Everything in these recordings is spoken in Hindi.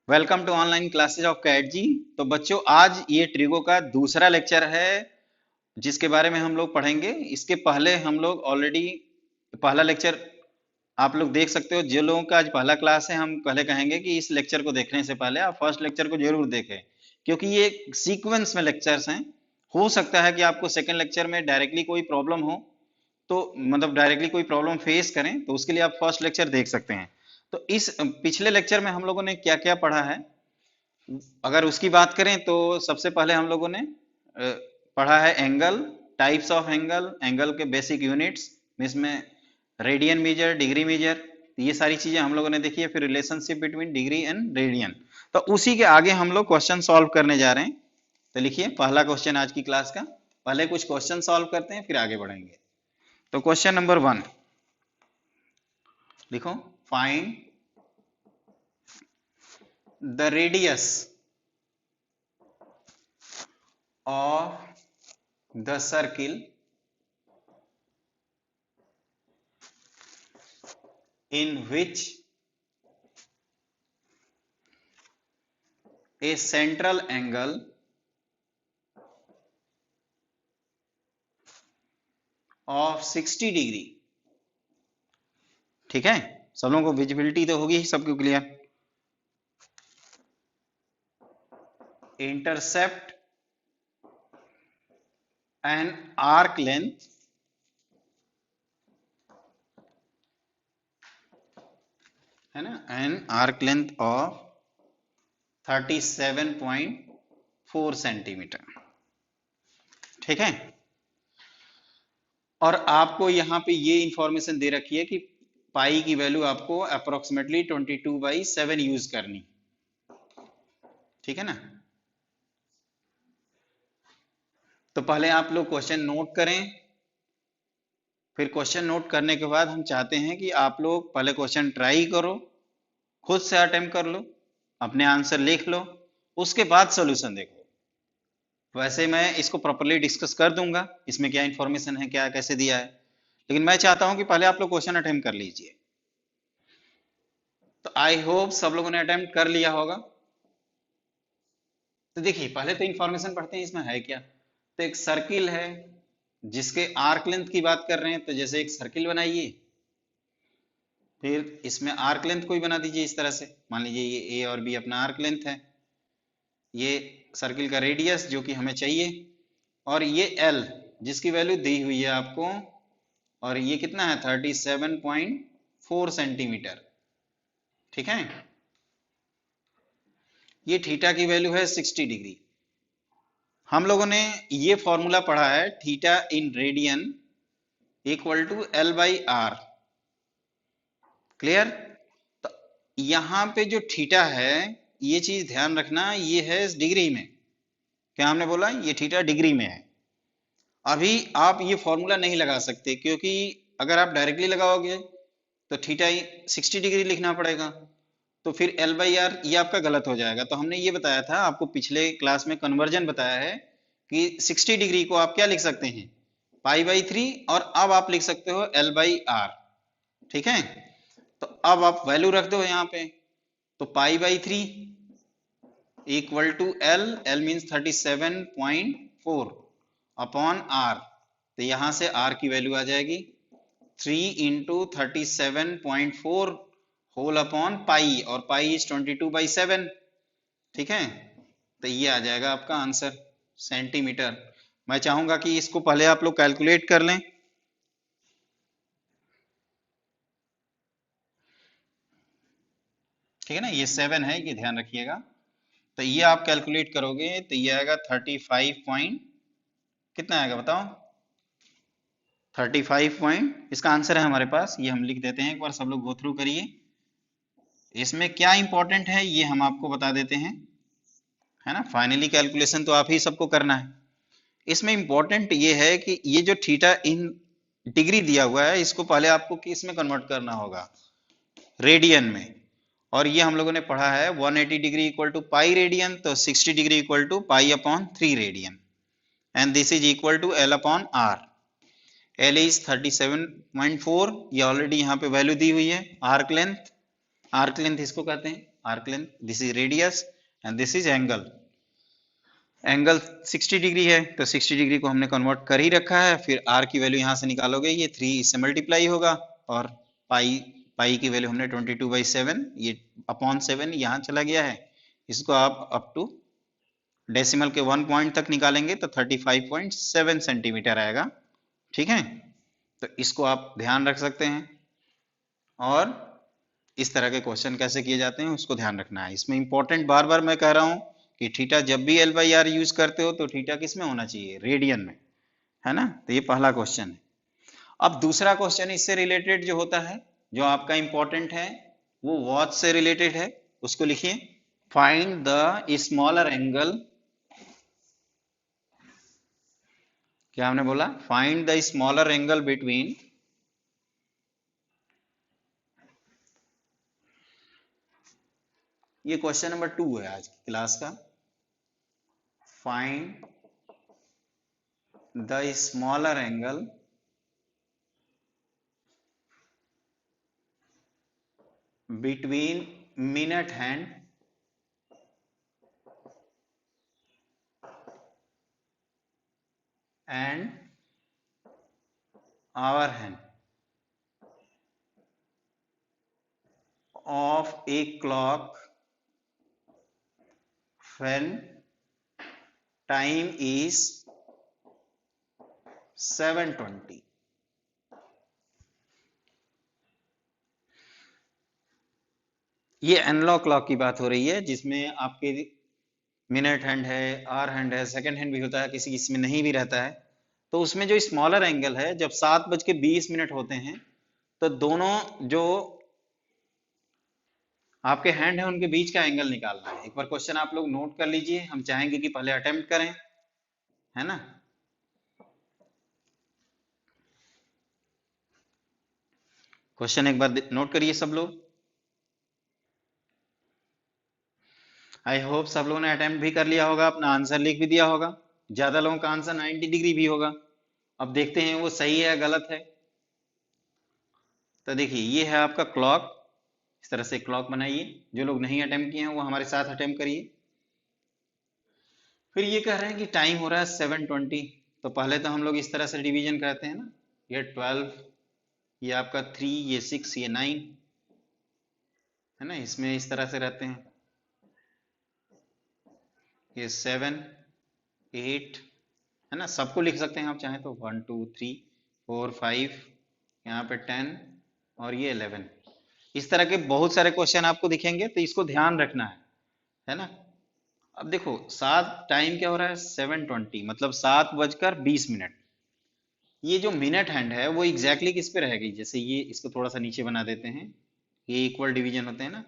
Welcome to online classes of CAT जी। तो बच्चों, आज ये ट्रिगो का दूसरा लेक्चर है जिसके बारे में हम लोग पढ़ेंगे। इसके पहले हम लोग ऑलरेडी पहला लेक्चर आप लोग देख सकते हो। जो लोगों का आज पहला क्लास है, हम पहले कहेंगे कि इस लेक्चर को देखने से पहले आप फर्स्ट लेक्चर को जरूर देखें, क्योंकि ये सीक्वेंस में लेक्चर्स हैं। हो सकता है कि आपको सेकंड लेक्चर में डायरेक्टली कोई प्रॉब्लम हो, तो मतलब डायरेक्टली कोई प्रॉब्लम फेस करें, तो उसके लिए आप फर्स्ट लेक्चर देख सकते हैं। तो इस पिछले लेक्चर में हम लोगों ने क्या क्या पढ़ा है, अगर उसकी बात करें तो सबसे पहले हम लोगों ने पढ़ा है angle, types of angle, angle के बेसिक यूनिट्स, इसमें रेडियन मेजर, डिग्री मेजर, ये सारी चीजें हम लोगों ने देखी है। फिर relationship between degree and radian. तो उसी के आगे हम लोग क्वेश्चन सॉल्व करने जा रहे हैं। तो लिखिए पहला क्वेश्चन आज की क्लास का। पहले कुछ क्वेश्चन सॉल्व करते हैं, फिर आगे बढ़ेंगे। तो क्वेश्चन नंबर 1 लिखो। Find the radius of the circle in which a central angle of 60 degree. ठीक है, सब लोगों को विजिबिलिटी तो होगी, सबको clear. Intercept an arc length है ना, an arc length of 37.4 centimetre. ठीक है, और आपको यहाँ पे ये इंफॉर्मेशन दे रखी है कि पाई की वैल्यू आपको अप्रोक्सीमेटली 22/7 यूज करनी। ठीक है ना। तो पहले आप लोग क्वेश्चन नोट करें, फिर क्वेश्चन नोट करने के बाद हम चाहते हैं कि आप लोग पहले क्वेश्चन ट्राई करो, खुद से अटेम्प्ट कर लो, अपने आंसर लिख लो, उसके बाद सॉल्यूशन देखो। वैसे मैं इसको प्रॉपर्ली डिस्कस कर दूंगा, इसमें क्या इंफॉर्मेशन है, क्या कैसे दिया है, लेकिन मैं चाहता हूं कि पहले आप लोग क्वेश्चन अटेम्प्ट कर लीजिए। तो आई होप सब लोगों ने अटेम्प्ट कर लिया होगा। तो देखिए पहले तो इंफॉर्मेशन पढ़ते हैं इसमें है क्या। तो एक सर्किल है जिसके आर्क लेंथ की बात कर रहे हैं, तो जैसे एक सर्किल बनाइए, फिर इसमें आर्क लेंथ कोई बना दीजिए इस तरह से। मान लीजिए ये ए और बी अपना आर्क लेंथ है, ये सर्किल का रेडियस जो कि हमें चाहिए, और ये एल जिसकी वैल्यू दी हुई है आपको, और ये कितना है 37.4 सेंटीमीटर। ठीक है, ये थीटा की वैल्यू है 60 डिग्री। हम लोगों ने ये फॉर्मूला पढ़ा है, theta in radian equal to L by R. Clear. तो यहां पे जो थीटा है, ये चीज ध्यान रखना, ये है डिग्री में। क्या हमने बोला, ये थीटा डिग्री में है। अभी आप ये फॉर्मूला नहीं लगा सकते, क्योंकि अगर आप डायरेक्टली लगाओगे तो थीटा 60 डिग्री लिखना पड़ेगा, तो फिर एल बाई आर ये आपका गलत हो जाएगा। तो हमने ये बताया था आपको पिछले क्लास में, कन्वर्जन बताया है कि 60 डिग्री को आप क्या लिख सकते हैं, पाई बाई 3, और अब आप लिख सकते हो एल बाई आर। ठीक है, तो अब आप वैल्यू रख दो यहाँ पे। तो pi by 3 equal to L, L means 37.4 upon R. तो यहां से आर की वैल्यू आ जाएगी 3 इंटू 37.4 होल अपॉन पाई, और पाई इज 22/7। ठीक है, तो ये आ जाएगा आपका आंसर सेंटीमीटर। मैं चाहूंगा कि इसको पहले आप लोग कैलकुलेट कर लें। ठीक है ना, ये 7 है, ये ध्यान रखिएगा। तो ये आप कैलकुलेट करोगे तो ये आएगा 35 पॉइंट, कितना आएगा बताओ, 35 पॉइंट इसका आंसर है हमारे पास। ये हम लिख देते हैं, एक बार सब लोग गो थ्रू करिए। इसमें क्या इंपॉर्टेंट है ये हम आपको बता देते हैं, है ना। फाइनली कैलकुलेशन तो आप ही सबको करना है। इसमें इंपॉर्टेंट ये है कि ये जो थीटा इन डिग्री दिया हुआ है, इसको पहले आपको किस में कन्वर्ट करना होगा, रेडियन में। और ये हम लोगों ने पढ़ा है 180 degree equal to pi radian, तो 60 degree equal to pi upon 3 radian, and this is equal to L upon R. L is 37.4, ये ऑलरेडी यहाँ पे वैल्यू दी हुई है, आर्क लेंथ आर्क लेंथ इसको कहते हैं, arc length, this is radius and this is angle. Angle 60 degree है तो 60 डिग्री को हमने कन्वर्ट कर ही रखा है, फिर आर की वैल्यू यहाँ से निकालोगे, ये 3 इससे मल्टीप्लाई होगा, और पाई पाई की वैल्यू हमने 22/7, ये अपॉन 7 यहाँ चला गया है, इसको आप अप टू डेसिमल के 1 पॉइंट तक निकालेंगे तो 35.7 सेंटीमीटर आएगा। ठीक है, तो इसको आप ध्यान रख सकते हैं, और इस तरह के क्वेश्चन कैसे किए जाते हैं उसको ध्यान रखना है। इसमें इंपॉर्टेंट बार बार मैं कह रहा हूं कि थीटा जब भी L/R यूज करते हो तो थीटा किस में होना चाहिए, रेडियन में, है ना। तो ये पहला क्वेश्चन है। अब दूसरा क्वेश्चन इससे रिलेटेड जो होता है, जो आपका इंपॉर्टेंट है, वो वॉच से रिलेटेड है, उसको लिखिए, फाइंड द स्मॉलर एंगल, क्या हमने बोला, find the smaller angle between ये क्वेश्चन नंबर 2 है आज की क्लास का, find the smaller angle between minute hand and hour hand of a clock when time is 7:20। ये एनालॉग क्लॉक की बात हो रही है, जिसमें आपके मिनट हैंड है, आवर हैंड है, सेकंड हैंड भी होता है, किसी किसी में नहीं भी रहता है। तो उसमें जो स्मॉलर एंगल है, जब 7:20 होते हैं तो दोनों जो आपके हैंड है उनके बीच का एंगल निकालना है। एक बार क्वेश्चन आप लोग नोट कर लीजिए, हम चाहेंगे कि पहले अटेम्प्ट करें, है ना। क्वेश्चन एक बार नोट करिए सब लोग। आई होप सब लोगों ने अटेम्प्ट भी कर लिया होगा, अपना आंसर लिख भी दिया होगा। ज्यादा लोगों का आंसर 90 डिग्री भी होगा। अब देखते हैं वो सही है या गलत है। तो देखिए ये है आपका क्लॉक, इस तरह से क्लॉक बनाइए। जो लोग नहीं अटेम्प्ट किए हैं वो हमारे साथ अटेम्प्ट करिए। फिर ये कह रहे हैं कि टाइम हो रहा है 7:20, तो पहले तो हम लोग इस तरह से डिवीजन करते हैं ना, ये 12, ये आपका 3, ये 6, ये 9, है ना, इसमें इस तरह से रहते हैं, ये 7, 8, है ना, सबको लिख सकते हैं आप चाहें तो, 1 2 3 4 5, यहाँ पे 10 और ये 11। इस तरह के बहुत सारे क्वेश्चन आपको दिखेंगे, तो इसको ध्यान रखना है ना। अब देखो 7 टाइम क्या हो रहा है, 7:20, मतलब 7:20। ये जो मिनट हैंड है वो एग्जैक्टली किस पे रहेगी, जैसे ये इसको थोड़ा सा नीचे बना देते हैं, ये इक्वल डिवीजन होते हैं ना,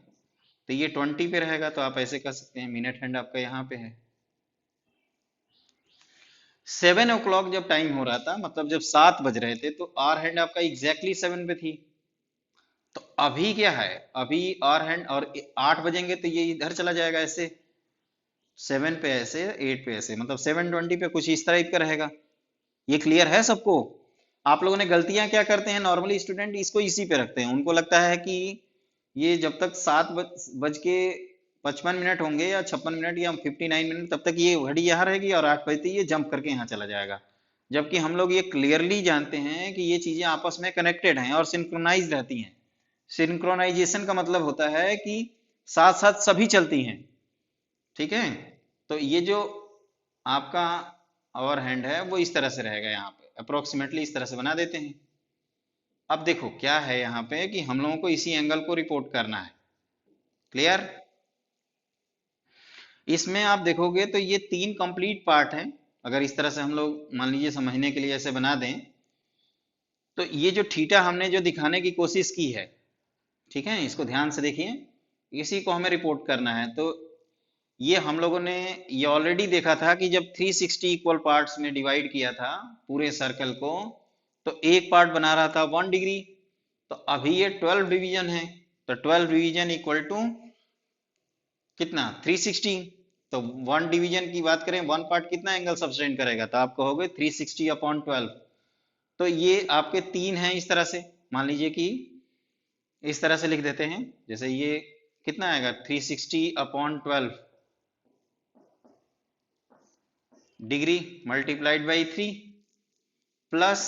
तो ये 20 पे रहेगा। तो आप ऐसे कर सकते हैं, मिनट हैंड आपका यहाँ पे है। 7 o'clock जब टाइम हो रहा था, मतलब जब 7 बज रहे थे, तो आर हैंड आपका एग्जैक्टली 7 पे थी। तो अभी क्या है, अभी आर हैंड और 8 बजेंगे तो ये इधर चला जाएगा ऐसे, 7 पे ऐसे, 8 पे ऐसे, मतलब 7:20 पे कुछ इस तरह का रहेगा। ये क्लियर है सबको। आप लोगों ने गलतियां क्या करते हैं, नॉर्मली स्टूडेंट इसको इसी पे रखते हैं, उनको लगता है कि ये जब तक 7:55 होंगे या 56 मिनट या 59 मिनट, तब तक ये घड़ी यहाँ रहेगी और 8 बजते ही ये जंप करके यहाँ चला जाएगा। जबकि हम लोग ये क्लियरली जानते हैं कि ये चीजें आपस में कनेक्टेड हैं और सिंक्रोनाइज रहती हैं। सिंक्रोनाइजेशन का मतलब होता है कि साथ साथ सभी चलती हैं। ठीक है, तो ये जो आपका आवर हैंड है वो इस तरह से रहेगा, यहाँ पे अप्रोक्सीमेटली इस तरह से बना देते हैं। अब देखो क्या है यहाँ पे कि हम लोगों को इसी एंगल को रिपोर्ट करना है। क्लियर। इसमें आप देखोगे तो ये 3 कंप्लीट पार्ट हैं। अगर इस तरह से हम लोग मान लीजिए समझने के लिए ऐसे बना दें, तो ये जो थीटा हमने जो दिखाने की कोशिश की है, ठीक है, इसको ध्यान से देखिए, इसी को हमें रिपोर्ट करना है। तो ये हम लोगों ने ये ऑलरेडी देखा था कि जब 360 इक्वल पार्ट्स में डिवाइड किया था पूरे सर्कल को, तो एक पार्ट बना रहा था 1 डिग्री। तो अभी ये 12 डिवीजन है, तो 12 डिवीजन इक्वल टू कितना, 360। तो 1 डिवीजन की बात करें, 1 पार्ट कितना एंगल सब्सटेंड करेगा, तो आप कहोगे 360/12। तो ये आपके 3 हैं इस तरह से, मान लीजिए कि इस तरह से लिख देते हैं, जैसे ये कितना आएगा 360/12 डिग्री मल्टीप्लाइड बाई 3 प्लस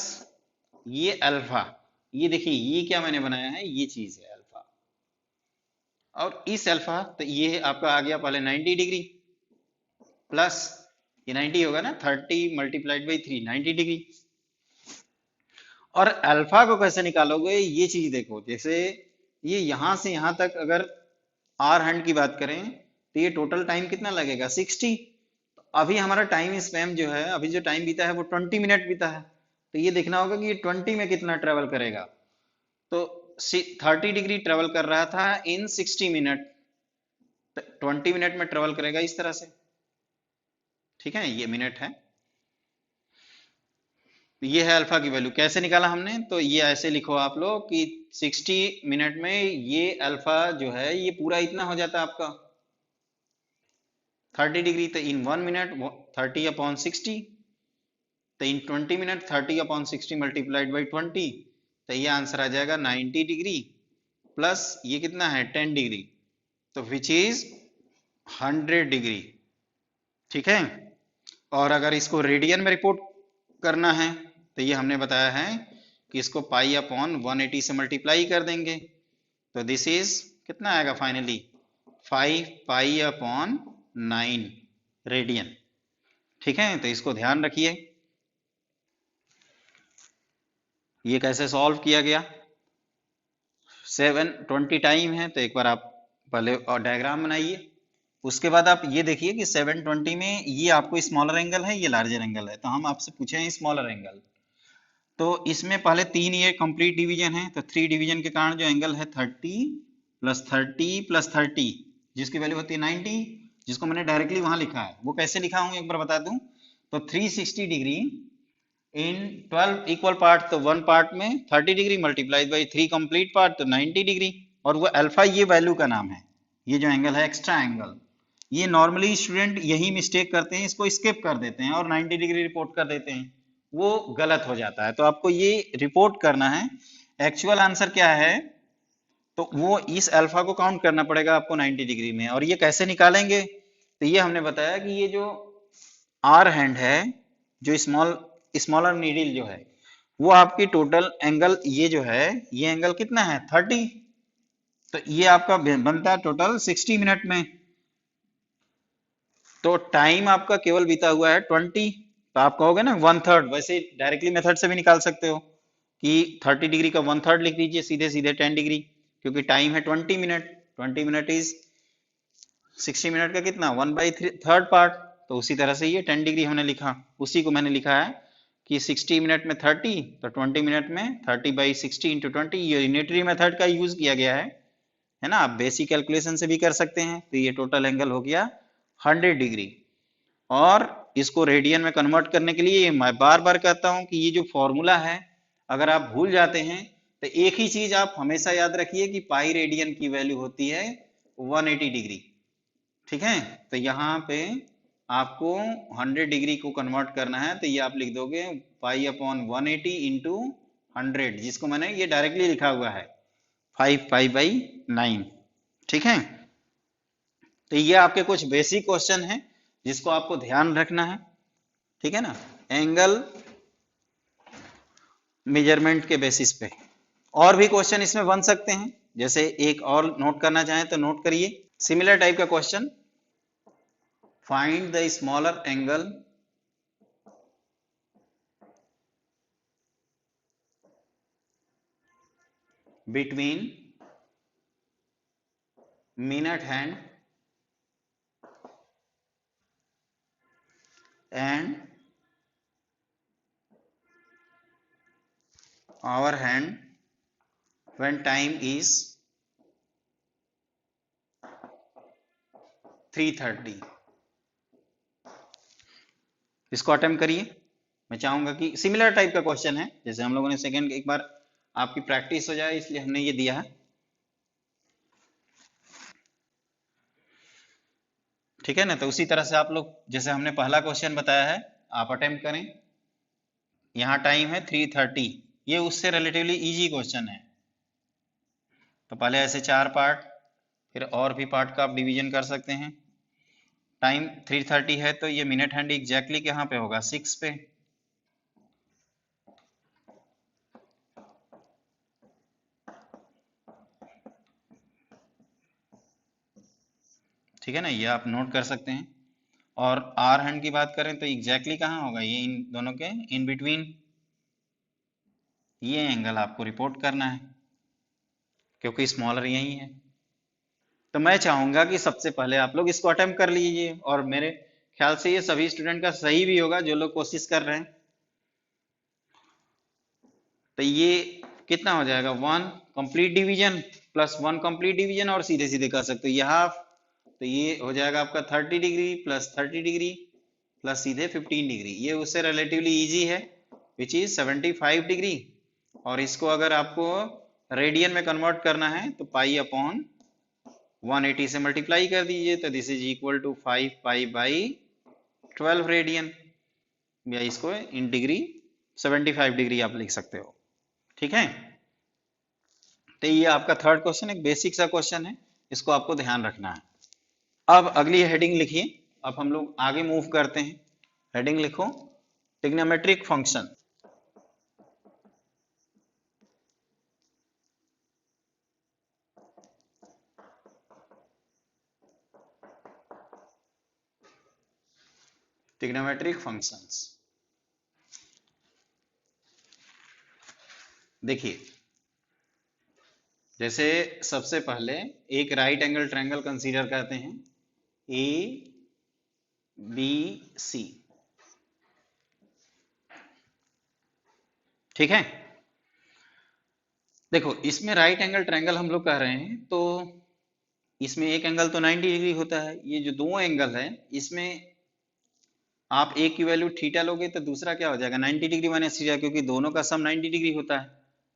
ये अल्फा, ये देखिए ये क्या मैंने बनाया है, ये चीज है अल्फा, और इस अल्फा तो ये आपका आ गया पहले 90 डिग्री प्लस ये 90 होगा ना, 30 मल्टीप्लाइड बाई 3 90 डिग्री। और अल्फा को कैसे निकालोगे, ये चीज देखो, जैसे ये यहां से यहां तक अगर आर हैंड की बात करें तो ये टोटल टाइम कितना लगेगा 60। अभी हमारा टाइम स्पैम जो है, अभी जो टाइम बीता है वो 20 मिनट बीता है, तो ये देखना होगा कि ये 20 में कितना ट्रेवल करेगा। तो 30 डिग्री ट्रेवल कर रहा था इन 60 मिनट, 20 मिनट में ट्रेवल करेगा इस तरह से, ठीक है, ये मिनट है। ये है अल्फा की वैल्यू, कैसे निकाला हमने, तो ये ऐसे लिखो आप लोग कि 60 मिनट में ये अल्फा जो है ये पूरा इतना हो जाता है आपका 30 डिग्री, तो इन 1 मिनट 30/60, तो इन 20 मिनट 30/60 मल्टीप्लाइड बाई 20, तो ये आंसर आ जाएगा 90 डिग्री प्लस ये कितना है 10 डिग्री, तो विच इज 100 डिग्री, ठीक है। और अगर इसको रेडियन में रिपोर्ट करना है तो ये हमने बताया है कि इसको पाई/180 से मल्टीप्लाई कर देंगे, तो दिस इज कितना आएगा फाइनली 5 पाई/9 रेडियन, ठीक है। तो इसको ध्यान रखिए, ये कैसे सॉल्व किया गया। 720 टाइम है, तो एक बार आप पहले और डायग्राम बनाइए, उसके बाद आप ये देखिए कि 720 में ये आपको स्मॉलर एंगल है, ये लार्जर एंगल है, तो हम आपसे पूछे हैं स्मॉलर एंगल, तो इसमें पहले 3 ये कंप्लीट डिवीजन है, तो 3 डिवीजन के कारण जो एंगल है 30 प्लस 30 प्लस 30, जिसकी वैल्यू होती है 90, जिसको मैंने डायरेक्टली वहां लिखा है, वो कैसे लिखा हूं एक बार बता दूं, तो 360 डिग्री इन 12 इक्वल पार्ट, तो वन पार्ट में 30 degree multiplied by 3 complete part, तो 90 डिग्री, और वो अल्फा ये वैल्यू का नाम है, ये जो एंगल है एक्स्ट्रा एंगल। ये नॉर्मली स्टूडेंट यही मिस्टेक करते हैं, इसको स्किप कर देते हैं और 90 डिग्री रिपोर्ट कर देते हैं, वो गलत हो जाता है, तो आपको ये रिपोर्ट करना है एक्चुअल आंसर क्या है, तो वो इस अल्फा को काउंट करना पड़ेगा आपको 90 डिग्री में। और ये कैसे निकालेंगे, तो ये हमने बताया कि ये जो आर हैंड है, जो स्मॉलर नीडल जो है, वो आपकी टोटल एंगल ये जो है, ये एंगल कितना है 30, तो ये आपका बनता है टोटल 60 मिनट में, तो टाइम आपका केवल बीता हुआ है 20, तो आप कहोगे ना 1/3, वैसे डायरेक्टली मेथड से भी निकाल सकते हो कि 30 डिग्री का 1/3 लिख दीजिए सीधे सीधे 10 डिग्री, क्योंकि टाइम है 20 मिनट, 20 मिनट इज 60 मिनट का कितना 1/3 पार्ट, तो उसी तरह से ये 10 डिग्री हमने लिखा, उसी को मैंने लिखा है कि 60 मिनट में 30, तो 20 मिनट में 30/60 इंटू 20, ये यूनिटरी मेथड का यूज किया गया है ना। आप बेसिक कैलकुलेशन से भी कर सकते हैं, तो ये टोटल एंगल हो गया 100 डिग्री। और इसको रेडियन में कन्वर्ट करने के लिए मैं बार बार कहता हूं कि ये जो फॉर्मूला है, अगर आप भूल जाते हैं तो एक ही चीज आप हमेशा याद रखिए कि पाई रेडियन की वैल्यू होती है 180 डिग्री, ठीक है। तो यहाँ पे आपको 100 डिग्री को कन्वर्ट करना है, तो ये आप लिख दोगे पाई/180 इंटू 100, जिसको मैंने ये डायरेक्टली लिखा हुआ है 5 पाई/9, ठीक है। तो ये आपके कुछ बेसिक क्वेश्चन हैं जिसको आपको ध्यान रखना है, ठीक है ना, एंगल मेजरमेंट के बेसिस पे। और भी क्वेश्चन इसमें बन सकते हैं, जैसे एक और नोट करना चाहें तो नोट करिए, सिमिलर टाइप का question, find the smaller angle between minute hand and hour hand when time is 3:30। इसको अटेम्प्ट करिए, मैं चाहूंगा कि सिमिलर टाइप का क्वेश्चन है, जैसे हम लोगों ने सेकंड एक बार आपकी प्रैक्टिस हो जाए इसलिए हमने ये दिया है, ठीक है ना। तो उसी तरह से आप लोग जैसे हमने पहला क्वेश्चन बताया है आप अटेम्प्ट करें। यहाँ टाइम है 3:30, ये उससे रिलेटिवली इजी क्वेश्चन है, तो पहले ऐसे 4 पार्ट, फिर और भी पार्ट का आप डिवीजन कर सकते हैं। टाइम 3:30 है तो ये मिनट हैंड एग्जैक्टली कहाँ पे होगा, 6 पे। ठीक है ना, ये आप नोट कर सकते हैं। और आर हैंड की बात करें तो एग्जैक्टली कहाँ होगा, ये इन दोनों के इन बिटवीन, ये एंगल आपको रिपोर्ट करना है क्योंकि स्मॉलर यही है। तो मैं चाहूंगा कि सबसे पहले आप लोग इसको अटेम्प्ट कर लीजिए, और मेरे ख्याल से ये सभी स्टूडेंट का सही भी होगा जो लोग कोशिश कर रहे हैं। तो ये कितना हो जाएगा, 1 complete division plus 1 complete division, और सीधे सीधे कर सकते हो ये हाफ। तो ये हो जाएगा आपका 30 डिग्री प्लस 30 डिग्री प्लस सीधे 15 डिग्री, ये उससे रिलेटिवली इजी है, विच इज 75 डिग्री। और इसको अगर आपको रेडियन में कन्वर्ट करना है तो पाई अपॉन 180 से मल्टीप्लाई कर दीजिए, तो this is equal to 5 pi by 12 radian, या इसको इन डिग्री 75 डिग्री आप लिख सकते हो। ठीक है, तो ये आपका थर्ड क्वेश्चन एक बेसिक सा क्वेश्चन है, इसको आपको ध्यान रखना है। अब अगली हेडिंग लिखिए, अब हम लोग आगे मूव करते हैं। हेडिंग लिखो, ट्रिग्नोमेट्रिक फंक्शन। ट्रिग्नोमेट्रिक फंक्शंस, देखिए जैसे सबसे पहले एक राइट एंगल ट्रायंगल कंसीडर करते हैं, ए बी सी। ठीक है, देखो इसमें राइट एंगल ट्रायंगल हम लोग कह रहे हैं, तो इसमें एक एंगल तो 90 डिग्री होता है, ये जो दो एंगल है इसमें आप एक की वैल्यू थीटा लोगे तो दूसरा क्या हो जाएगा 90 डिग्री माइनस थीटा, क्योंकि दोनों का सम 90 डिग्री होता है।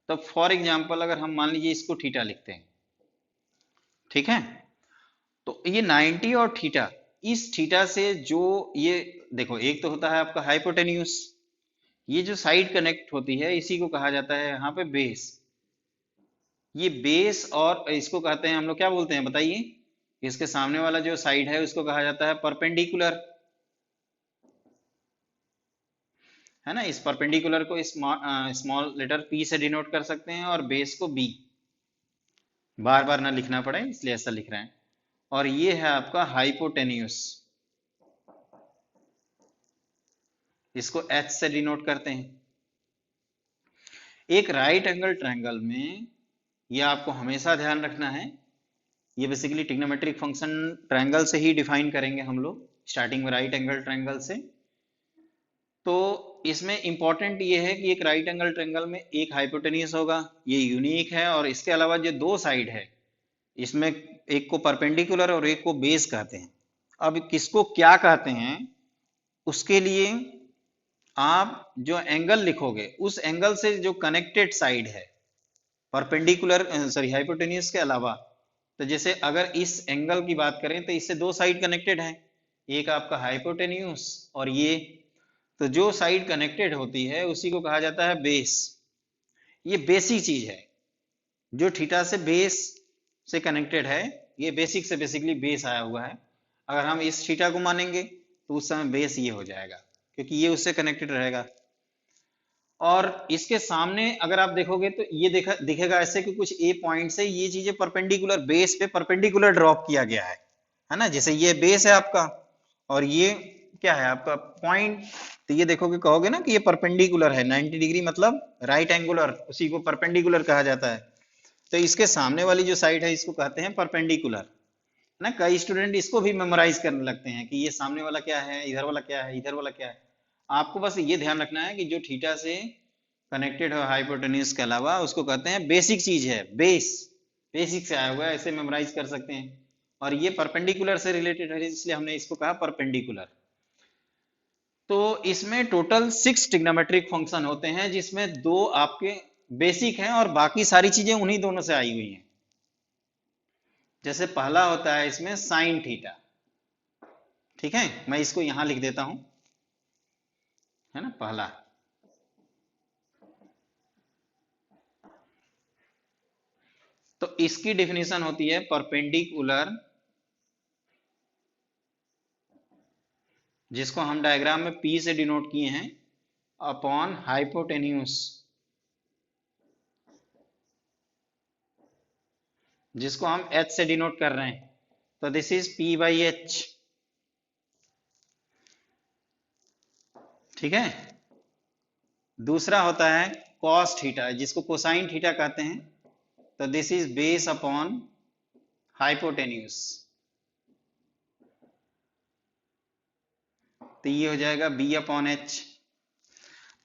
तो फॉर एग्जांपल अगर हम मान लीजिए इसको थीटा लिखते हैं, ठीक है, तो ये 90 और थीटा, इस थीटा से जो ये देखो एक तो होता है आपका हाइपोटेन्यूस, ये जो साइड कनेक्ट होती है इसी को कहा जाता है यहाँ पे बेस। ये बेस, और इसको कहते हैं हम लोग क्या बोलते हैं बताइए, इसके सामने वाला जो साइड है उसको कहा जाता है परपेंडिकुलर, है ना। इस परपेंडिकुलर को स्मॉल लेटर पी से डिनोट कर सकते हैं और बेस को बी, बार बार ना लिखना पड़े इसलिए ऐसा लिख रहे हैं। और ये है आपका हाइपोटेन्यूस, इसको एच से डिनोट करते हैं। एक राइट एंगल ट्रायंगल में ये आपको हमेशा ध्यान रखना है, ये बेसिकली ट्रिग्नोमेट्रिक फंक्शन ट्रायंगल से ही डिफाइन करेंगे हम लोग, स्टार्टिंग में राइट एंगल ट्रायंगल से। तो इसमें इंपॉर्टेंट ये है कि एक राइट एंगल ट्रायंगल में एक हाइपोटेन्यूस होगा, ये यूनिक है, और इसके अलावा जो दो साइड है इसमें एक को परपेंडिकुलर और एक को बेस कहते हैं। अब किसको क्या कहते हैं उसके लिए आप जो एंगल लिखोगे उस एंगल से जो कनेक्टेड साइड है परपेंडिकुलर सॉरी हाइपोटेन्यूस के अलावा, तो जैसे अगर इस एंगल की बात करें तो इससे दो साइड कनेक्टेड है, एक आपका हाइपोटेन्यूस और ये, तो जो साइड कनेक्टेड होती है उसी को कहा जाता है बेस। ये बेसिक चीज है, जो थीटा से बेस से कनेक्टेड है, ये बेसिक से बेसिकली बेस आया हुआ है। अगर हम इस थीटा को मानेंगे तो उस समय बेस ये हो जाएगा क्योंकि ये उससे कनेक्टेड रहेगा। और इसके सामने अगर आप देखोगे तो ये दिखेगा ऐसे कि कुछ ए पॉइंट से ये चीजें परपेंडिकुलर बेस पे परपेंडिकुलर ड्रॉप किया गया है ना। जैसे ये बेस है आपका और ये क्या है आपका पॉइंट, तो ये देखोगे कहोगे ना कि ये परपेंडिकुलर है 90 डिग्री, मतलब राइट एंगुलर, उसी को परपेंडिकुलर कहा जाता है। तो इसके सामने वाली जो साइड है इसको कहते हैं परपेंडिकुलर ना। कई स्टूडेंट इसको भी मेमोराइज करने लगते हैं कि ये सामने वाला क्या है, इधर वाला क्या है, इधर वाला क्या है। आपको बस ये ध्यान रखना है कि जो थीटा से कनेक्टेड है हाइपोटेन्यूस के अलावा उसको कहते हैं बेसिक चीज है, बेस, बेसिक से आया हुआ है, ऐसे मेमोराइज कर सकते हैं। और ये परपेंडिकुलर से रिलेटेड है इसलिए हमने इसको कहा परपेंडिकुलर। तो इसमें टोटल 6 ट्रिग्नोमेट्रिक फंक्शन होते हैं जिसमें दो आपके बेसिक हैं और बाकी सारी चीजें उन्हीं दोनों से आई हुई हैं। जैसे पहला होता है इसमें साइन थीटा, ठीक है, मैं इसको यहां लिख देता हूं, है ना। पहला तो इसकी डेफिनेशन होती है परपेंडिकुलर, जिसको हम डायग्राम में P से डिनोट किए हैं, अपॉन हाइपोटेन्यूस, जिसको हम H से डिनोट कर रहे हैं। तो this is P by H. ठीक है। दूसरा होता है कॉस थीटा, जिसको कोसाइन थीटा कहते हैं। तो this is base upon hypotenuse. तो ये हो जाएगा B अपॉन एच।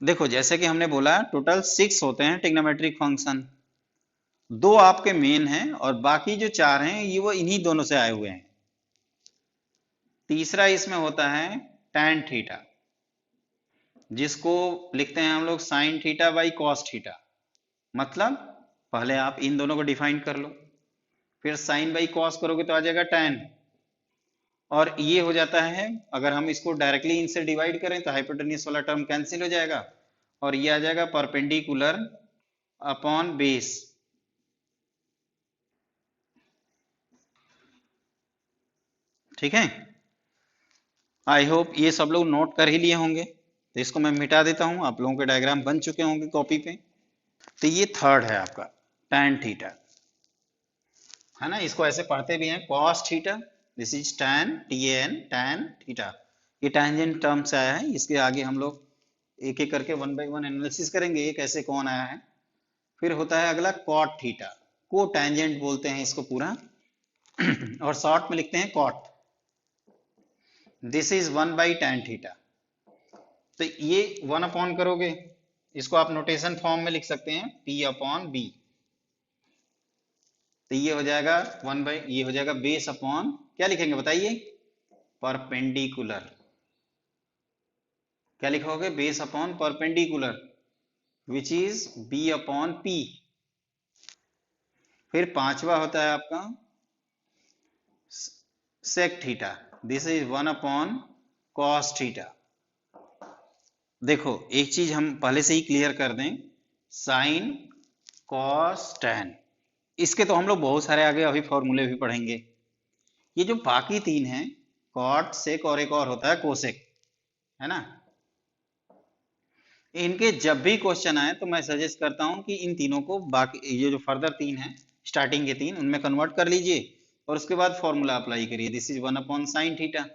देखो जैसे कि हमने बोला टोटल 6 होते हैं ट्रिग्नोमेट्रिक फंक्शन, 2 आपके मेन हैं और बाकी जो 4 हैं ये वो इन्हीं दोनों से आए हुए हैं। तीसरा इसमें होता है tan थीटा, जिसको लिखते हैं हम लोग sine theta by cos theta. मतलब पहले आप इन दोनों को डिफाइन कर लो, फिर साइन बाई कॉस करोगे तो आ जाएगा tan, और ये हो जाता है, अगर हम इसको डायरेक्टली इनसे डिवाइड करें तो हाइपोटेन्यूस वाला टर्म कैंसिल हो जाएगा और ये आ जाएगा परपेंडिकुलर अपॉन बेस। ठीक है। आई होप ये सब लोग नोट कर ही लिए होंगे, तो इसको मैं मिटा देता हूं, आप लोगों के डायग्राम बन चुके होंगे कॉपी पे। तो ये थर्ड है आपका tan थीटा, है ना। इसको ऐसे पढ़ते भी हैं cos theta, this is tan tan theta. ये टैंजेंट टर्म से आया है, इसके आगे हम लोग एक एक करके 1 बाई 1 एनालिसिस करेंगे ये कैसे कौन आया है। फिर होता है अगला cot थीटा, को टैंजेंट बोलते हैं इसको पूरा और शॉर्ट में लिखते हैं cot। This is 1 by tan theta. तो ये 1 अपॉन करोगे, इसको आप नोटेशन फॉर्म में लिख सकते हैं P अपॉन बी। तो ये हो जाएगा 1 बाई, ये हो जाएगा बेस अपॉन, क्या लिखेंगे बताइए, परपेंडिकुलर। क्या लिखोगे, base upon perpendicular, which is B upon P। फिर पांचवा होता है आपका sec theta, this is 1 upon cos theta. देखो एक चीज हम पहले से ही क्लियर कर दें, साइन कॉस टैन, इसके तो हम लोग बहुत सारे आगे अभी फॉर्मूले भी पढ़ेंगे। ये जो बाकी तीन हैं, कॉट, सेक और एक और होता है कोसेक, है ना। इनके जब भी क्वेश्चन आए तो मैं सजेस्ट करता हूं कि इन तीनों को, बाकी ये जो फर्दर तीन हैं स्टार्टिंग के तीन, उनमें कन्वर्ट कर लीजिए और उसके बाद फॉर्मूला अप्लाई करिए, this is 1 upon sine theta.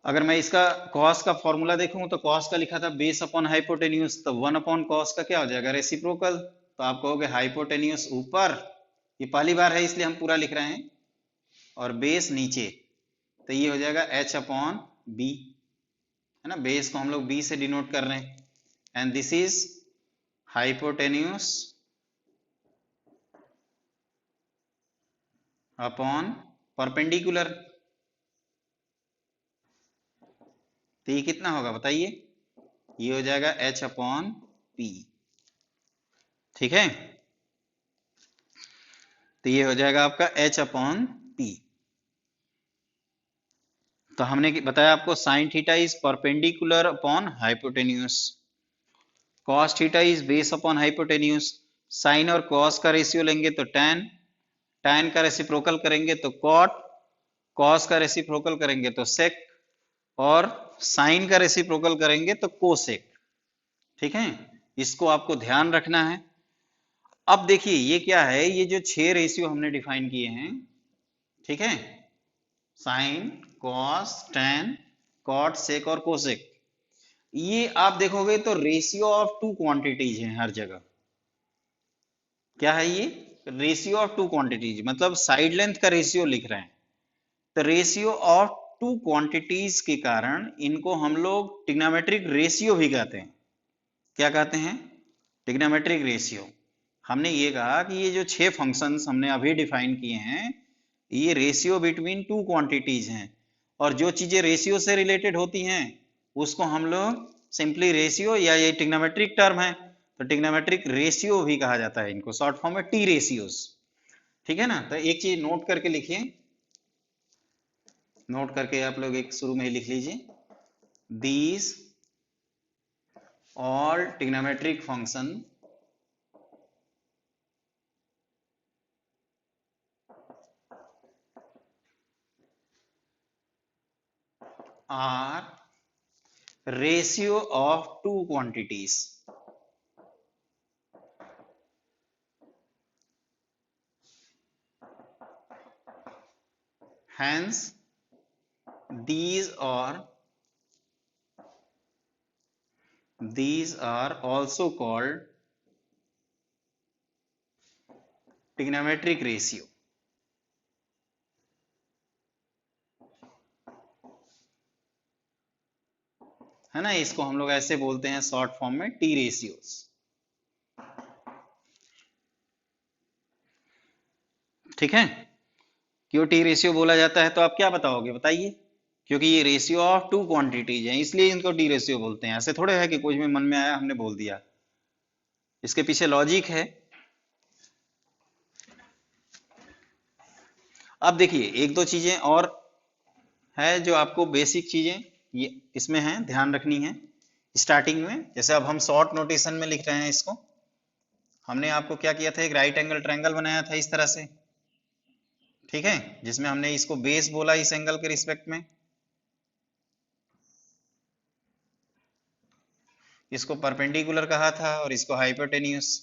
अगर मैं इसका कॉस का फॉर्मूला देखूं तो कॉस का लिखा था बेस अपॉन हाइपोटेन्यूस, तो 1 अपॉन कॉस का क्या हो जाएगा, रेसिप्रोकल। तो आप कहोगे हाइपोटेन्यूस ऊपर, ये पहली बार है इसलिए हम पूरा लिख रहे हैं, और बेस नीचे, तो ये हो जाएगा h अपॉन बी, है ना। बेस को हम लोग b से डिनोट कर रहे हैं, and this is hypotenuse upon perpendicular. तो ये कितना होगा बताइए, ये हो जाएगा h अपॉन p। ठीक है। तो ये हो जाएगा आपका h अपॉन p। तो हमने बताया आपको sine theta is perpendicular upon hypotenuse, cos theta is base upon hypotenuse, sine और कॉस का रेशियो लेंगे तो टैन, टैन का रेसिप्रोकल करेंगे तो कॉट, कॉस का रेसिप्रोकल करेंगे तो सेक, और साइन का रेसिप्रोकल करेंगे तो कोसेक। ठीक है, इसको आपको ध्यान रखना है। अब देखिए ये क्या है, ये जो 6 रेशियो हमने डिफाइन किए हैं, ठीक है, साइन, कॉस, टैन, कॉट, सेक और कोसेक, ये आप देखोगे तो रेशियो ऑफ टू क्वांटिटीज हैं हर जगह। क्या है ये, रेशियो ऑफ टू क्वांटिटीज, मतलब साइड लेंथ का रेशियो लिख रहे हैं। तो रेशियो ऑफ टू क्वांटिटीज के कारण इनको हम लोग ट्रिग्नोमेट्रिक रेशियो भी कहते हैं। क्या कहते हैं, ट्रिग्नोमेट्रिक रेशियो। हमने ये कहा कि ये जो 6 फंक्शंस हमने अभी डिफाइन किए हैं, ये रेशियो बिटवीन टू क्वांटिटीज हैं, और जो चीजें रेशियो से रिलेटेड होती हैं उसको हम लोग सिंपली रेशियो, या ये ट्रिग्नोमेट्रिक टर्म है तो ट्रिग्नोमेट्रिक रेशियो भी कहा जाता है इनको, शॉर्ट फॉर्म में टी रेशियोज। ठीक है ना। तो एक चीज नोट करके लिखिए, नोट करके आप लोग एक शुरू में ही लिख लीजिए, these all trigonometric function are ratio of two quantities. Hence, these are also called trigonometric ratio। है ना, इसको हम लोग ऐसे बोलते हैं शॉर्ट फॉर्म में टी रेशियोस। ठीक है, क्यों टी रेशियो बोला जाता है तो आप क्या बताओगे, बताइए। क्योंकि ये रेशियो ऑफ टू क्वांटिटीज है, इसलिए इनको टी रेशियो बोलते हैं। ऐसे थोड़े है कि कुछ भी मन में आया हमने बोल दिया, इसके पीछे लॉजिक है। अब देखिए एक दो चीजें और है जो आपको बेसिक चीजें ये इसमें हैं, ध्यान रखनी है स्टार्टिंग में। जैसे अब हम शॉर्ट नोटेशन में लिख रहे हैं इसको, हमने आपको क्या किया था, एक राइट एंगल ट्रायंगल बनाया था इस तरह से, ठीक है, जिसमें हमने इसको बेस बोला इस एंगल के रिस्पेक्ट में, इसको परपेंडिकुलर कहा था और इसको हाइपोटेन्यूस।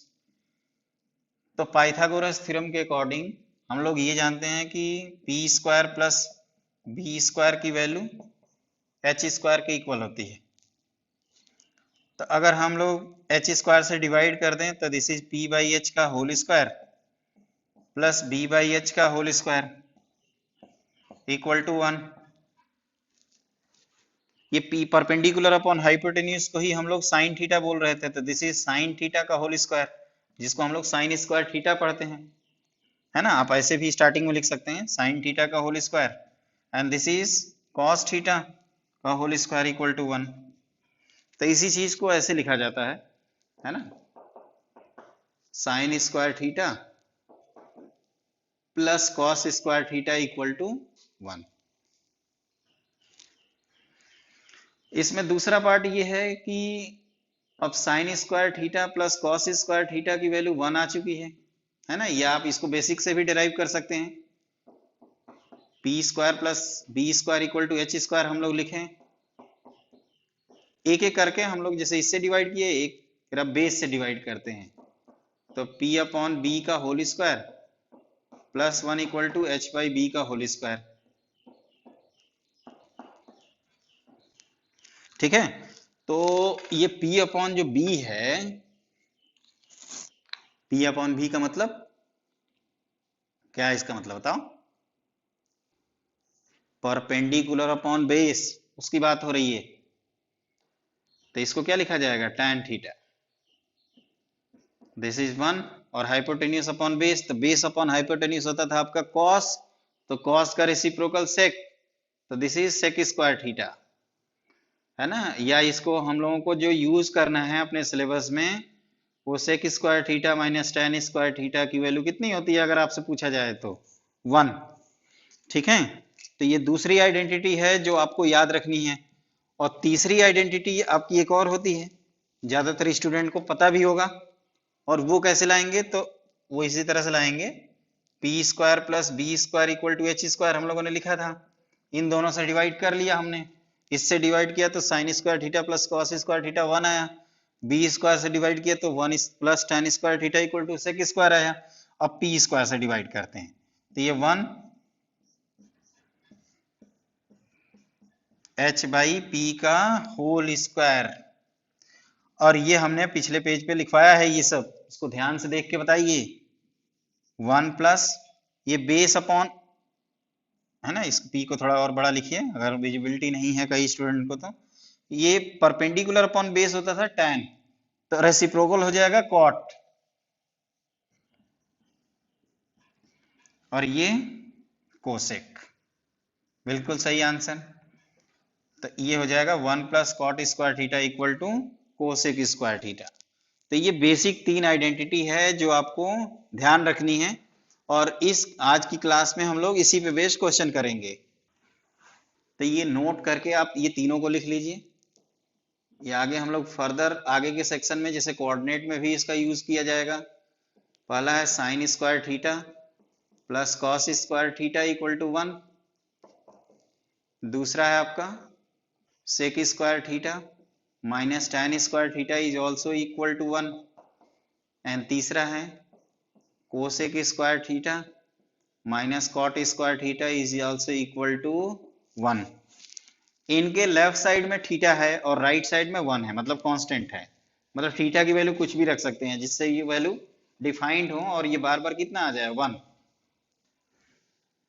तो पाइथागोरस थ्योरम के अकॉर्डिंग हम लोग ये जानते हैं कि P square plus B square की वैल्यू एच स्क्वायर के इक्वल होती है। तो अगर हम लोग एच स्क्वायर से डिवाइड कर दें तो this is P by H का whole square plus B by H का होल स्क्वायर इक्वल टू 1। ये पी परपेंडिकुलर अपॉन हाइपोटेन्यूस को ही हम लोग साइन थीटा बोल रहे थे, तो दिस इज साइन थीटा का होल स्क्वायर, जिसको हम लोग साइन स्क्वायर थीटा पढ़ते हैं, है ना। आप ऐसे भी स्टार्टिंग में लिख सकते हैं साइन थीटा का whole square, and this is cos theta का होल स्क्वायर इक्वल टू 1। तो इसी चीज को ऐसे लिखा जाता है ना, sine square theta plus cos square theta equal to 1। इसमें दूसरा पार्ट ये है कि अब sine square theta plus cos square theta की वैल्यू 1 आ चुकी है ना। या आप इसको बेसिक से भी डिराइव कर सकते हैं, P square plus B square equal to H square हम लोग लिखें, एक एक करके हम लोग जैसे इससे डिवाइड किए, एक फिर अब बेस से डिवाइड करते हैं, तो p अपॉन बी का whole square plus 1 equal to H by B का होल स्क्वायर। ठीक है, तो ये p अपॉन जो b है, p अपॉन b का मतलब क्या है, इसका मतलब बताओ। परपेंडिकुलर अपॉन बेस, उसकी बात हो रही है, तो इसको क्या लिखा जाएगा, tan थीटा। दिस इज 1, और हाइपोटेन्यूस अपॉन बेस, तो बेस अपॉन हाइपोटेन्यूस होता था आपका cos, तो cos का रेसिप्रोकल sec, तो this is sec square theta, है ना। या इसको हम लोगों को जो यूज करना है अपने सिलेबस में, वो sec square theta minus tan square theta की वैल्यू कितनी होती है अगर आपसे पूछा जाए तो 1। ठीक है, तो ये दूसरी आइडेंटिटी है जो आपको याद रखनी है। और तीसरी आइडेंटिटी आपकी एक और होती है, ज्यादातर स्टूडेंट को पता भी होगा, और वो कैसे लाएंगे, तो वो इसी तरह से लाएंगे, P square plus B square equal to H square हम लोगों ने लिखा था, इन दोनों से डिवाइड कर लिया हमने, इससे डिवाइड किया तो sine square theta plus cos square theta 1 आया, बी स्क्वायर से डिवाइड किया तो 1 plus tan square theta equal to sec square आया। अब पी स्क्वायर से डिवाइड करते हैं तो ये 1 एच बाई पी का होल स्क्वायर, और ये हमने पिछले पेज पे लिखवाया है ये सब, इसको ध्यान से देख के बताइए। 1 प्लस ये बेस अपॉन, है ना, इस पी को थोड़ा और बड़ा लिखिए अगर विजिबिलिटी नहीं है कई स्टूडेंट को, तो ये परपेंडिकुलर अपॉन बेस होता था tan, तो रेसिप्रोकल हो जाएगा cot, और ये कोसेक। बिल्कुल सही आंसर, तो ये हो जाएगा 1 plus cot square theta equal to cosec square theta. तो ये बेसिक 3 आइडेंटिटी है जो आपको ध्यान रखनी है, और इस आज की क्लास में हम लोग इसी पे बेस्ड क्वेश्चन करेंगे। तो ये नोट करके आप ये तीनों को लिख लीजिए, ये आगे हम लोग फर्दर आगे के सेक्शन में जैसे कोऑर्डिनेट में भी इसका यूज किया जाएगा। पहला है sine square theta plus cos square theta equal to 1, दूसरा है आपका sec square theta minus tan square theta is also equal to 1। And तीसरा है cosec square theta minus cot square theta is also equal to 1। इनके लेफ्ट साइड में थीटा है और राइट साइड में 1 है, मतलब कांस्टेंट है, मतलब थीटा की वैल्यू कुछ भी रख सकते हैं जिससे ये वैल्यू डिफाइंड हो और ये बार बार कितना आ जाए 1।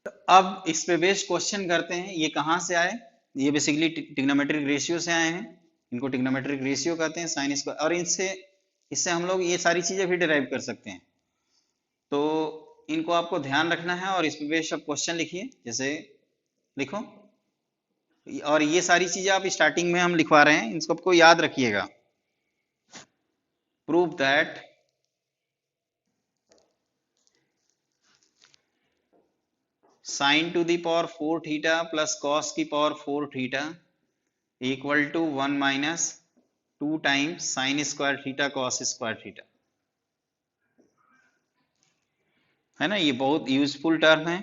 तो अब इस पे बेस्ड क्वेश्चन करते हैं। ये कहाँ से आए? ये बेसिकली ट्रिग्नोमेट्रिक रेशियो से आए हैं। इनको ट्रिग्नोमेट्रिक रेशियो कहते हैं, साइन स्क्वायर, और इससे हम लोग ये सारी चीजें भी डिराइव कर सकते हैं। तो इनको आपको ध्यान रखना है और इस पे बेस्ड आप क्वेश्चन लिखिए। जैसे लिखो, और ये सारी चीजें आप स्टार्टिंग में हम लिखवा रहे हैं, इन सबको याद रखिएगा। Prove that sine to the power 4 theta plus cos की power 4 theta equal to 1 minus 2 times sine square theta cos square theta. है ना, ये बहुत यूजफुल टर्म है,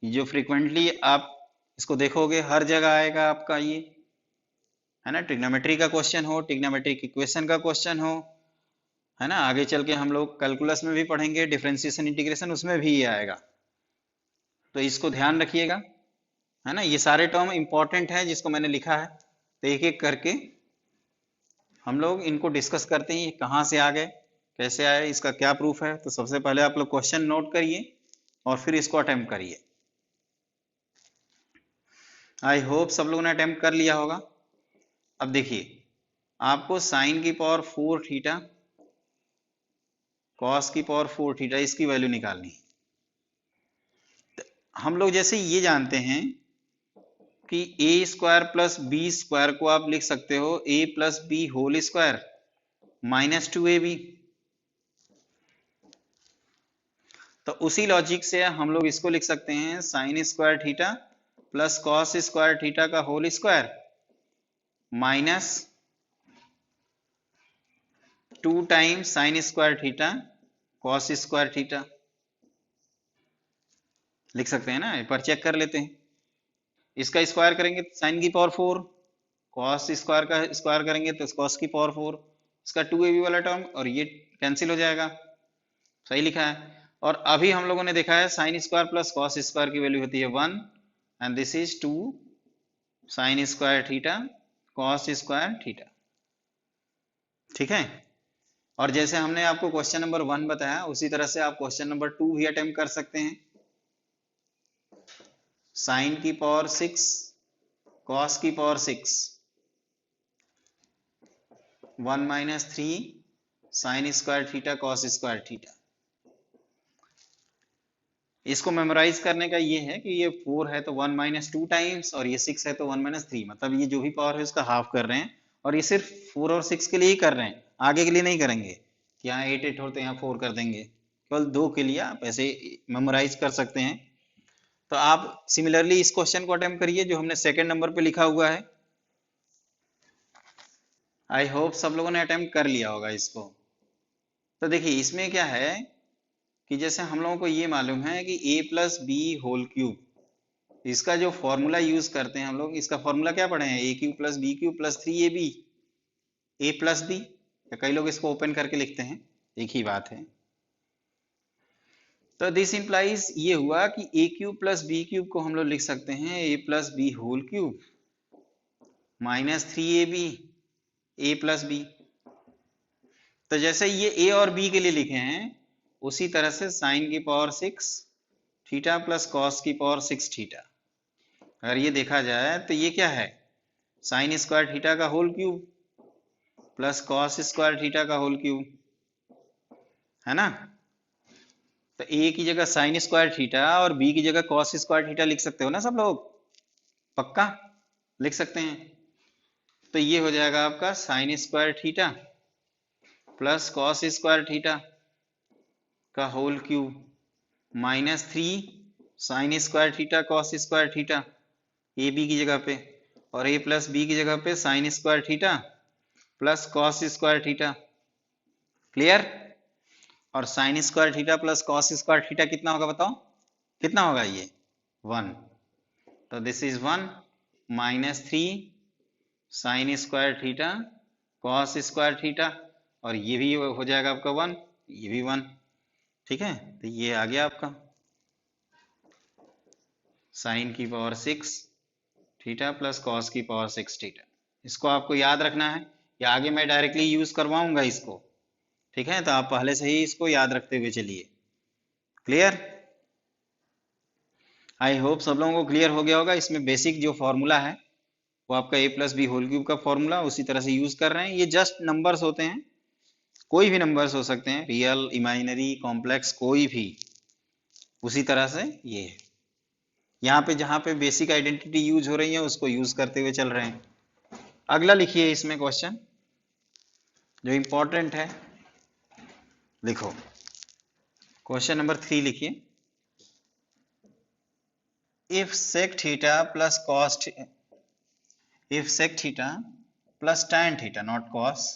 जो फ्रिक्वेंटली आप इसको देखोगे हर जगह आएगा आपका ये। है ना, ट्रिग्नोमेट्री का क्वेश्चन हो, ट्रिग्नोमेट्रिक इक्वेशन का क्वेश्चन हो, है ना, आगे चल के हम लोग कैलकुलस में भी पढ़ेंगे, डिफरेंशिएशन इंटीग्रेशन, उसमें भी ये आएगा। तो इसको ध्यान रखिएगा। है ना, ये सारे टर्म इंपॉर्टेंट है जिसको मैंने लिखा है। तो एक एक करके हम लोग इनको डिस्कस करते हैं, ये कहाँ से आ गए, कैसे आए, इसका क्या प्रूफ है। तो सबसे पहले आप लोग क्वेश्चन नोट करिए और फिर इसको अटेम्प्ट करिए। आई होप सब लोगों ने अटेम्प्ट कर लिया होगा। अब देखिए, आपको साइन की पावर 4 थीटा कॉस की पावर 4 थीटा इसकी वैल्यू निकालनी है। हम लोग जैसे ये जानते हैं कि A square plus B square को आप लिख सकते हो A plus B whole square minus 2ab। तो उसी लॉजिक से हम लोग इसको लिख सकते हैं sine square theta plus cos square theta का whole square minus 2 times sine square theta cos square theta. लिख सकते हैं ना, एक बार चेक कर लेते हैं। इसका स्क्वायर करेंगे तो साइन की पावर 4, कॉस स्क्वायर का स्क्वायर करेंगे तो कॉस की पावर 4, इसका 2ab वाला टर्म, और ये कैंसिल हो जाएगा। सही लिखा है। और अभी हम लोगों ने देखा है sine square plus cos square की वैल्यू होती है 1 and this is 2 sign square theta cos square theta. ठीक है। और जैसे हमने आपको क्वेश्चन नंबर 1 बताया, उसी तरह से आप क्वेश्चन नंबर 2 भी अटेम्प्ट कर सकते हैं। साइन की पावर 6 कॉस की power 6 1 minus 3 sine square theta cos square theta. इसको मेमोराइज करने का ये है कि ये 4 है तो 1 माइनस 2 टाइम्स, और ये 6 है तो 1 माइनस 3, मतलब ये जो भी पावर है उसका हाफ कर रहे हैं। और ये सिर्फ 4 और 6 के लिए ही कर रहे हैं, आगे के लिए नहीं करेंगे कि यहाँ 8 8 होते हैं यहाँ 4 कर देंगे। केवल 2 के लिए आप ऐसे मेमोराइज कर सकते हैं। तो आप सिमिलरली इस क्वेश्चन को अटेम्प्ट करिए जो हमने सेकंड नंबर पे लिखा हुआ है। आई होप सब लोगों ने अटेम्प्ट कर लिया होगा इसको। तो देखिए इसमें क्या है कि जैसे हम लोगों को ये मालूम है कि a plus B whole cube, इसका जो फॉर्मूला यूज करते हैं हम लोग, इसका फॉर्मूला क्या पढ़े हैं, A cube plus B cube plus 3ab A plus B, या कई लोग इसको ओपन करके लिखते हैं, एक ही बात है। तो दिस इंप्लाइज ये हुआ कि A cube plus B cube को हम लोग लिख सकते हैं A plus B whole cube minus 3ab A plus B. तो जैसे ये ए और बी के लिए लिखे हैं, उसी तरह से साइन की पावर 6 थीटा प्लस कॉस की पावर 6 थीटा, अगर ये देखा जाए तो ये क्या है, साइन स्क्वायर थीटा का whole cube plus cos square theta का होल क्यूब, है ना। तो ए की जगह साइन स्क्वायर थीटा और बी की जगह कॉस स्क्वायर थीटा लिख सकते हो ना सब लोग, पक्का लिख सकते हैं। तो ये हो जाएगा आपका sine square theta plus cos square theta का whole cube minus 3 sine square theta cos square theta A B की जगह पे, और ए प्लस बी की जगह पे sine square theta plus cos square theta. Clear. और sine square theta plus cos square theta कितना होगा बताओ, कितना होगा ये 1। तो this is 1 minus 3 sine square theta cos square theta, और ये भी हो जाएगा आपका 1, ये भी 1। ठीक है, तो ये आ गया आपका साइन की पावर 6 थीटा प्लस कॉस की पावर 6 थीटा। इसको आपको याद रखना है, या आगे मैं डायरेक्टली यूज करवाऊंगा इसको। ठीक है, तो आप पहले से ही इसको याद रखते हुए चलिए। क्लियर? आई होप सब लोगों को क्लियर हो गया होगा। इसमें बेसिक जो फॉर्मूला है वो आपका a plus B whole cube का फॉर्मूला उसी तरह से यूज कर रहे हैं। ये जस्ट नंबर्स होते हैं, कोई भी नंबर्स हो सकते हैं, रियल, इमेजिनरी, कॉम्प्लेक्स, कोई भी, उसी तरह से ये है। यहाँ पे जहाँ पे बेसिक आइडेंटिटी यूज हो रही है उसको यूज करते हुए चल रहे हैं। अगला लिखिए इसमें क्वेश्चन जो इंपॉर्टेंट है, लिखो क्वेश्चन नंबर 3 लिखिए। If sec theta plus cos if sec theta plus tan theta not cos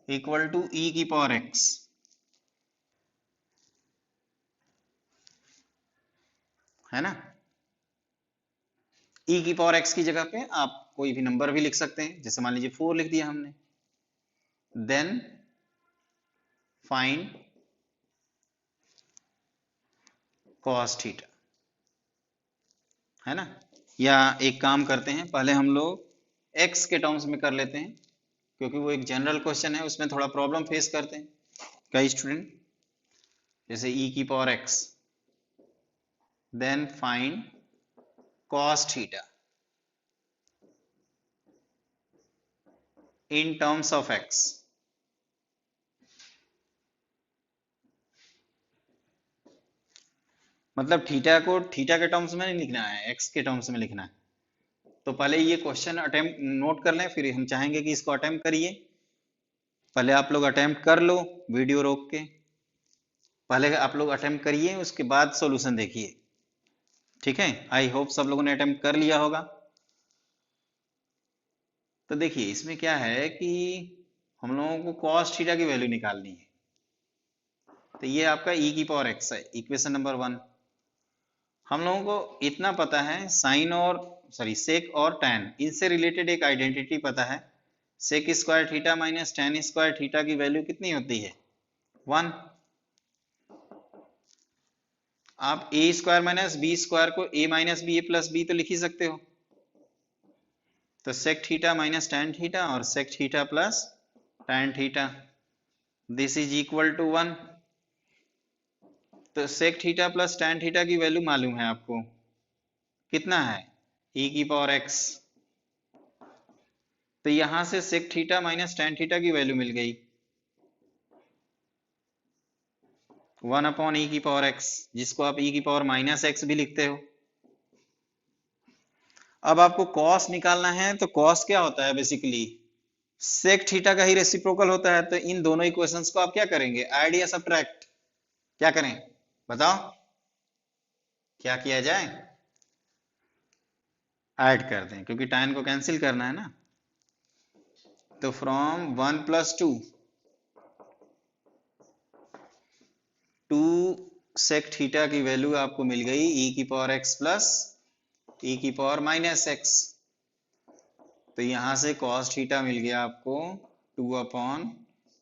equal to e की पावर x, है ना। e की पावर x की जगह पे आप कोई भी नंबर भी लिख सकते हैं, जैसे मान लीजिए 4 लिख दिया हमने। देन फाइंड cos थीटा, है ना। या एक काम करते हैं, पहले हम लोग x के टर्म्स में कर लेते हैं, क्योंकि वो एक जनरल क्वेश्चन है, उसमें थोड़ा प्रॉब्लम फेस करते हैं कई स्टूडेंट। जैसे e की power x, then find cos theta in terms of x। मतलब थीटा को थीटा के टर्म्स में नहीं लिखना है, x के टर्म्स में लिखना है। तो पहले ये क्वेश्चन अटेम्प्ट नोट कर लें, फिर हम चाहेंगे कि इसको अटेम्प्ट करिए। पहले आप लोग अटेम्प्ट कर लो, वीडियो रोक के पहले आप लोग अटेम्प्ट करिए, उसके बाद सॉल्यूशन देखिए। ठीक है, आई होप सब लोगों ने अटेम्प्ट कर लिया होगा। तो देखिए इसमें क्या है कि हम लोगों को cos थीटा की वैल्यू निकालनी है। तो ये आपका e की पावर x है, इक्वेशन नंबर 1। हम लोगों को इतना पता है, साइन और सेक और टैन, इनसे रिलेटेड एक आइडेंटिटी पता है। Sec square theta minus tan square theta की वैल्यू कितनी होती है? 1। आप A square minus B square को A minus B A plus B तो लिख ही सकते हो। तो sec theta minus tan theta और sec theta plus tan theta, this is equal to 1। तो sec theta plus tan theta की वैल्यू मालूम है आपको, कितना है? e की पावर x। तो यहां से sec theta minus tan theta की वैल्यू मिल गई 1 अपॉन ई की पावर x, जिसको आप e की पावर माइनस x भी लिखते हो। अब आपको cos निकालना है, तो cos क्या होता है? बेसिकली सेक थीटा का ही रेसिप्रोकल होता है। तो इन दोनों इक्वेशंस को आप क्या करेंगे? ऐड या सब्ट्रैक्ट? क्या करें बताओ, क्या किया जाए? ऐड कर दें, क्योंकि tan को कैंसिल करना है ना। तो फ्रॉम 1 प्लस 2 सेक थीटा की वैल्यू आपको मिल गई e की पावर x प्लस e की पावर माइनस x। तो यहां से cos थीटा मिल गया आपको 2 अपॉन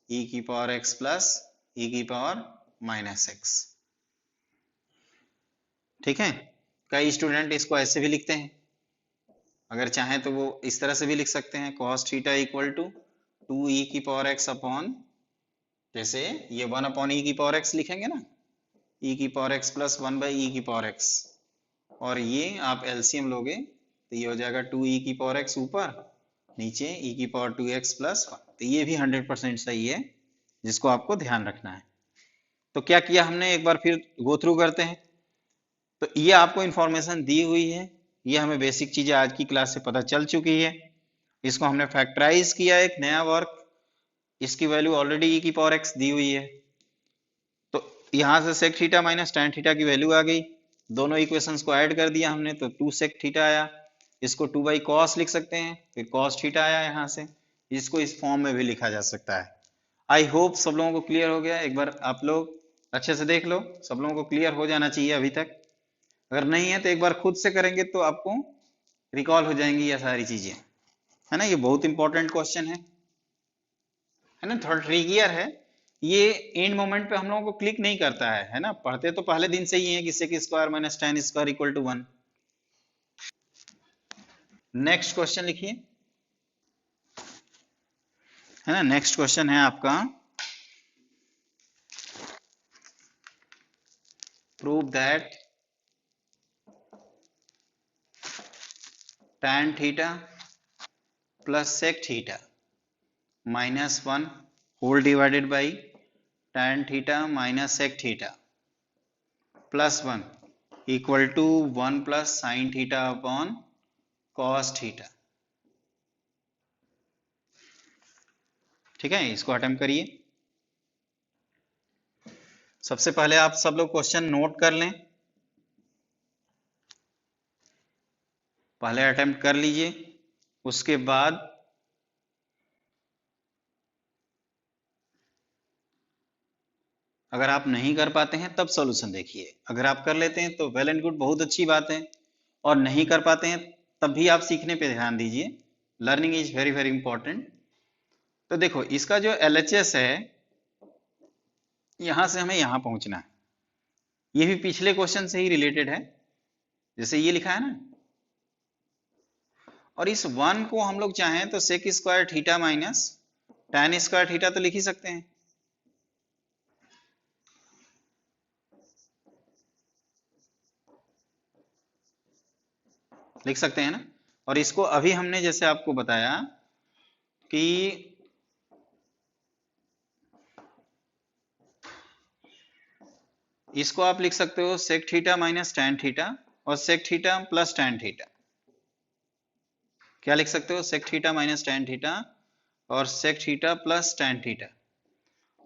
e की पावर x प्लस e की पावर माइनस x। ठीक है, कई स्टूडेंट इसको ऐसे भी लिखते हैं, अगर चाहें तो वो इस तरह से भी लिख सकते हैं, cos theta equal to 2e की पावर x अपॉन, जैसे ये 1 अपॉन e की पावर x लिखेंगे ना, e की power x plus 1 by e की पावर x, और ये आप एलसीएम लोगे तो ये हो जाएगा 2e की पावर x ऊपर, नीचे e की पावर 2x प्लस 1। तो ये भी 100% सही है, जिसको आपको ध्यान रखना है। तो क्या किया हमने, एक बार फिर गो थ्रू करते हैं। तो ये आपको इंफॉर्मेशन दी हुई है, ये हमें बेसिक चीजें आज की क्लास से पता चल चुकी है। इसको हमने फैक्टराइज किया, एक नया वर्क, इसकी वैल्यू ऑलरेडी e की पावर x दी हुई है। तो यहां से sec theta minus tan theta की वैल्यू आ गई, दोनों इक्वेशंस को ऐड कर दिया हमने, तो 2 सेक थीटा आया। इसको 2 बाई कॉस लिख सकते हैं, फिर कॉस थीटा आया यहाँ से, इसको इस फॉर्म में भी लिखा जा सकता है। आई होप सब लोगों को क्लियर हो गया। एक बार आप लोग अच्छे से देख लो, सब लोगों को क्लियर हो जाना चाहिए अभी तक। अगर नहीं है तो एक बार खुद से करेंगे तो आपको रिकॉल हो जाएंगी ये सारी चीजें। है ना, ये बहुत इंपॉर्टेंट क्वेश्चन है ना, थोड़ा ट्रिकियर है ये। एंड मोमेंट पे हम लोगों को क्लिक नहीं करता है ना, पढ़ते तो पहले दिन से ही है कि sec square minus tan square equal to 1। Next question लिखिए, है ना। नेक्स्ट क्वेश्चन है आपका, prove that tan theta plus sec theta minus 1 whole divided by tan theta minus sec theta plus 1 equal to 1 plus sin theta upon cos theta. ठीक है, इसको अटेम्प्ट करिए। सबसे पहले आप सब लोग क्वेश्चन नोट कर लें, पहले अटेम्प्ट कर लीजिए, उसके बाद अगर आप नहीं कर पाते हैं तब सॉल्यूशन देखिए। अगर आप कर लेते हैं तो वेल एंड गुड, बहुत अच्छी बात है, और नहीं कर पाते हैं तब भी आप सीखने पे ध्यान दीजिए। Learning is very very important. तो देखो, इसका जो LHS है, यहां से हमें यहां पहुंचना है, ये भी पिछले क्वेश्चन से ही रिलेटेड है, जैसे ये लिखा है ना। और इस 1 को हम लोग चाहें तो sec square theta minus tan square theta तो लिख ही सकते हैं। लिख सकते हैं ना। और इसको अभी हमने जैसे आपको बताया कि इसको आप लिख सकते हो sec theta minus tan theta और sec theta plus tan theta. क्या लिख सकते हो, sec theta minus tan theta और sec theta plus tan theta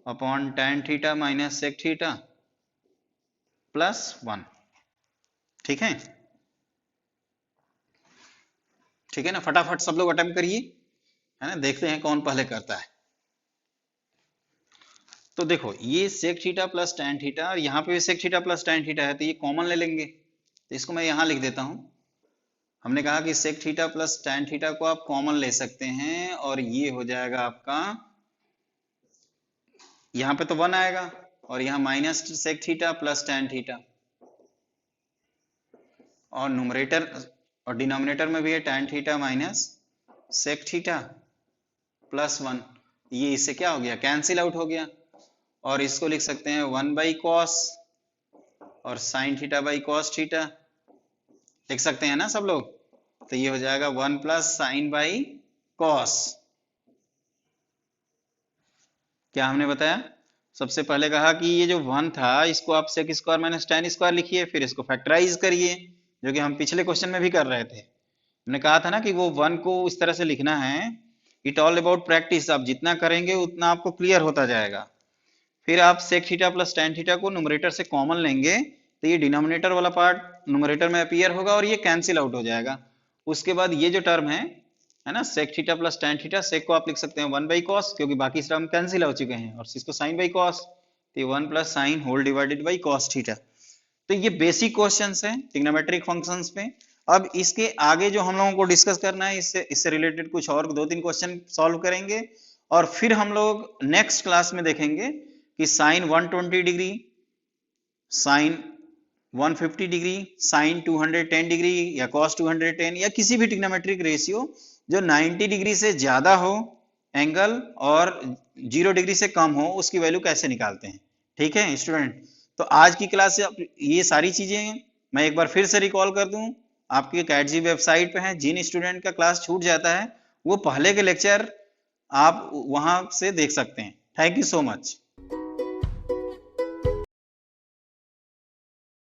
upon tan theta minus sec theta plus 1। ठीक है, ठीक है ना। फटाफट सब लोग अटेम्प्ट करिए, है ना, देखते हैं कौन पहले करता है। तो देखो, ये sec theta plus tan theta और यहाँ पे भी sec theta plus tan theta है, तो ये कॉमन ले लेंगे, तो इसको मैं यहाँ लिख देता हूँ। हमने कहा कि sec theta plus tan theta को आप कॉमन ले सकते हैं, और ये हो जाएगा आपका, यहाँ पे तो 1 आएगा और यहाँ minus sec theta plus tan theta, और न्यूमरेटर और डिनोमिनेटर में भी है tan theta minus sec theta plus 1। ये इससे क्या हो गया, कैंसिल आउट हो गया, और इसको लिख सकते हैं 1 बाई कॉस और sine theta by cos theta, लिख सकते हैं ना सब लोग। तो ये हो जाएगा 1 प्लस साइन बाई कॉस। क्या हमने बताया, सबसे पहले कहा कि ये जो 1 था इसको आप sec square minus tan square लिखिए, फिर इसको फैक्टराइज करिए, जो कि हम पिछले क्वेश्चन में भी कर रहे थे। हमने कहा था ना कि वो 1 को इस तरह से लिखना है। इट ऑल अबाउट प्रैक्टिस, आप जितना करेंगे उतना आपको क्लियर होता जाएगा। फिर आप sec theta plus tan theta को न्यूमरेटर से कॉमन लेंगे, तो ये डिनोमिनेटर वाला पार्ट न्यूमरेटर में अपीयर होगा और ये कैंसिल आउट हो जाएगा। उसके बाद ये जो टर्म है ना, sec theta plus tan theta, sec को आप लिख सकते हैं 1 बाई कॉस, क्योंकि बाकी टर्म कैंसिल हो चुके हैं, और इसको साइन बाई कॉस, तो 1 plus sine whole divided by cos theta. तो ये बेसिक क्वेश्चंस हैं ट्रिग्नोमेट्रिक फंक्शंस पे। अब इसके आगे जो हम लोगों को डिस्कस करना है, इससे रिलेटेड कुछ और 2-3 क्वेश्चन सॉल्व करेंगे, और फिर हम लोग नेक्स्ट क्लास में देखेंगे कि sine 120 degree, sine 150 degree, sine 210 degree या कॉस 210, या किसी भी ट्रिग्नोमेट्रिक रेशियो जो 90 डिग्री से ज्यादा हो एंगल और 0 डिग्री से कम हो, उसकी वैल्यू कैसे निकालते हैं। ठीक है स्टूडेंट, तो आज की क्लास से ये सारी चीजें मैं एक बार फिर से रिकॉल कर दूं, आपके कैटजी वेबसाइट पे है। जिन स्टूडेंट का क्लास छूट जाता है वो पहले के लेक्चर आप वहां से देख सकते हैं। Thank you so much.